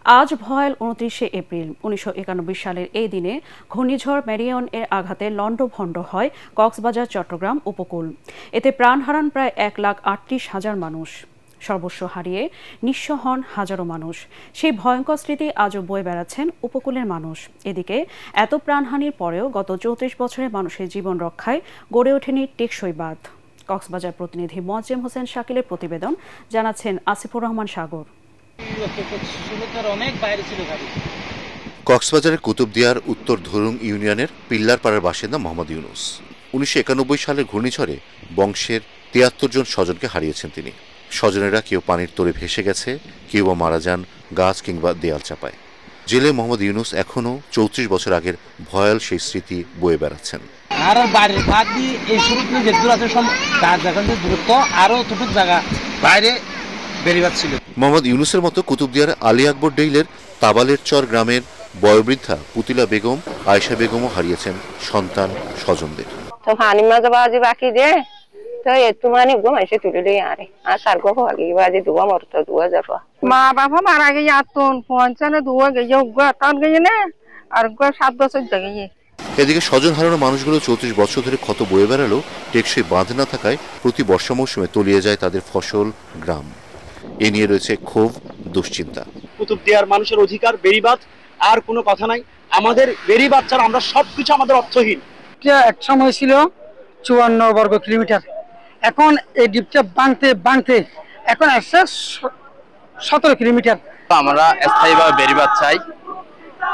আজ ভয়াল ২৯শে এপ্রিল ১৯৯১ সালের এই দিনে ঘূর্ণিঝড় মেরিয়ন এর আঘাতে লণ্ডভণ্ড হয় কক্সবাজার চট্টগ্রাম উপকূল। এতে প্রাণ হারান প্রায় ১,৩৮,০০০ মানুষ। সর্বস্ব হারিয়ে নিঃস্ব হন হাজারো মানুষ। সেই ভয়ঙ্কর স্মৃতি আজও বয়ে বেড়াচ্ছেন উপকূলের মানুষ। এদিকে এত প্রাণহানির পরেও গত ৩৪ বছরে মানুষের জীবন রক্ষায় গড়ে ওঠেনি টেকসই বাঁধ। কক্সবাজার প্রতিনিধি মোয়াজ্জেম হোসেন শাকিলের প্রতিবেদন, জানাচ্ছেন আসিফুর রহমান সাগর। কক্সবাজারের কুতুবদিয়ার উত্তর ধরুং ইউনিয়নের পিল্লারপাড়ার বাসিন্দা মোহাম্মদ ইউনুস ১৯৯১ সালের ঘূর্ণিঝড়ে বংশের ৭৩ জন স্বজনকে হারিয়েছেন তিনি। স্বজনেরা কেউ পানির তোড়ে ভেসে গেছে, কেউ বা মারা যান গাছ কিংবা দেয়াল চাপায়। জেলে মোহাম্মদ ইউনুস এখনও ৩৪ বছর আগের ভয়াল সেই স্মৃতি বয়ে বেড়াচ্ছেন। আর বাড়ির ভাগ দিয়ে এই শুরুতে যে দূর আছে তার যেখান থেকে দূরত্ব আরো অতটুক জায়গা বাইরে বেরিয়ে ছিল। মোহাম্মদ ইউনুসের মতো কুতুবদিয়ার আলী আকবর ডেইলের তাবালের চর গ্রামের বয়োবৃদ্ধা পুতিলা বেগম, আয়েশা বেগমও হারিয়েছেন সন্তান স্বজনদের। মা বাবা মারা গিয়ে আতুন পঞ্চানে দুয়া গিয়ে তার গিয়ে না আর ৭ বছর গিয়ে। এদিকে স্বজন হারানো মানুষগুলো ৩৪ বছর ধরে ক্ষত বয়ে বেড়ালেও টেকসই বাঁধ না থাকায় প্রতি বর্ষা মৌসুমে তলিয়ে যায় তাদের ফসল, গ্রাম। এ নিয়ে রয়েছে ক্ষোভ, দুশ্চিন্তা। কুতুবদিয়ার মানুষের অধিকার বেড়িবাঁধ, আর কোনো কথা নাই। আমাদের বেড়িবাঁধ ছাড়া আমরা সবকিছু আমাদের অর্থহীন। এক সময় ছিল ৫৪ বর্গ কিলোমিটার, এখন এই দ্বীপটা বাংতে এখন আসছে ১৭ কিলোমিটার। আমরা স্থায়ীভাবে বেড়িবাঁধ চাই।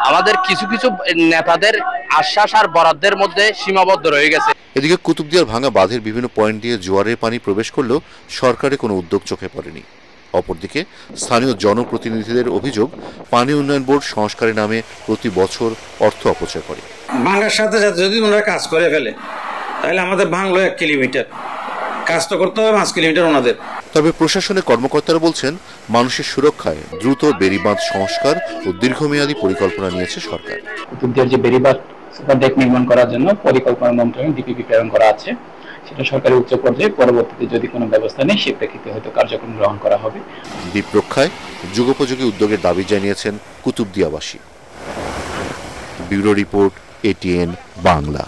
আমাদের কিছু কিছু নেতাদের আশ্বাস আর বরাদ্দের মধ্যে সীমাবদ্ধ রয়ে গেছে। এদিকে কুতুবদিয়ার ভাঙা বাঁধের বিভিন্ন পয়েন্ট দিয়ে জোয়ারের পানি প্রবেশ করলেও সরকারের কোনো উদ্যোগ চোখে পড়েনি। অপরদিকে স্থানীয় জনপ্রতিনিধিদের অভিযোগ, পানি উন্নয়ন বোর্ড সংস্কারের নামে প্রতি বছর অর্থ অপচয় করে। ভাঙার সাথে সাথে যদি ওনারা কাজ করে ফেলে তাহলে আমাদের ভাঙলো ১ কিলোমিটার, কাজ তো করতে হবে ৫ কিলোমিটার ওনাদের। তবে প্রশাসনের কর্মকর্তারা বলছেন, মানুষের সুরক্ষায় দ্রুত বেড়িবাঁধ সংস্কার ও দীর্ঘমেয়াদী পরিকল্পনা নিয়েছে সরকার। কুতুবদিয়ার যে বেড়িবাঁধ ডেক নির্মাণ করার জন্য পরিকল্পনা মন্ত্রণালয়ে ডিপিপি প্রেরণ করা আছে, সেটা সরকারের উচ্চ পর্যায়ে পরবর্তীতে যদি কোনো ব্যবস্থা নেই সে প্রেক্ষিতে হয়তো কার্যক্রম গ্রহণ করা হবে। দ্বীপ রক্ষায় যুগোপযোগী উদ্যোগের দাবি জানিয়েছেন কুতুবদিয়াবাসী। Bureau report, ATN Bangla.